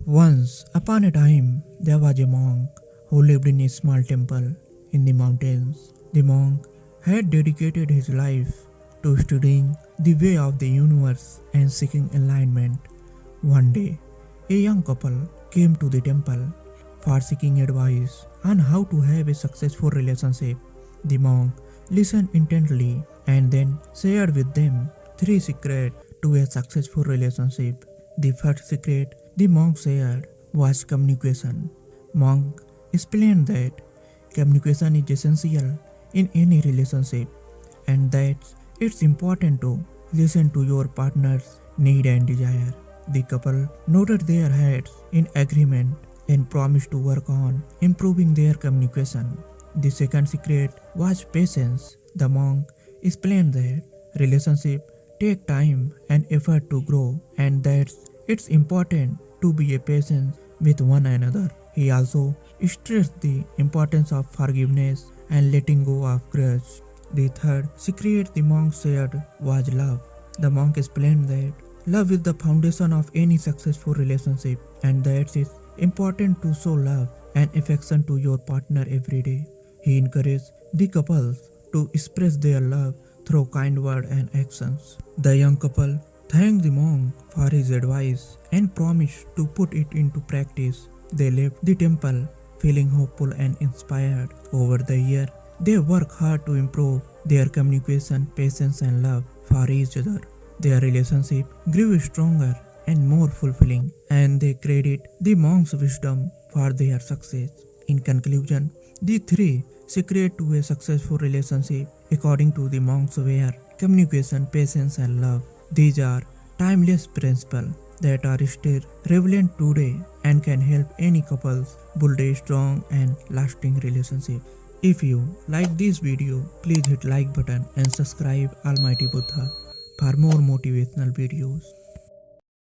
Once upon a time, there was a monk who lived in a small temple in the mountains. The monk had dedicated his life to studying the way of the universe and seeking enlightenment. One day, a young couple came to the temple for seeking advice on how to have a successful relationship. The monk listened intently and then shared with them three secrets to a successful relationship. The first secret the monk shared was communication. Monk explained that communication is essential in any relationship and that it's important to listen to your partner's need and desire. The couple nodded their heads in agreement and promised to work on improving their communication. The second secret was patience. The monk explained that relationships take time and effort to grow and that it's important to be patient with one another. He also stressed the importance of forgiveness and letting go of grudge. The third secret the monk shared was love. The monk explained that love is the foundation of any successful relationship and that it's important to show love and affection to your partner every day. He encouraged the couples to express their love through kind words and actions. The young couple thanked the monk for his advice and promised to put it into practice. They left the temple feeling hopeful and inspired. Over the year, they worked hard to improve their communication, patience, and love for each other. Their relationship grew stronger and more fulfilling, and they credit the monk's wisdom for their success. In conclusion, the three secrets to a successful relationship, according to the monks, were communication, patience, and love. These are timeless principles that are still relevant today and can help any couples build a strong and lasting relationship. If you like this video, please hit like button and subscribe Almighty Buddha for more motivational videos.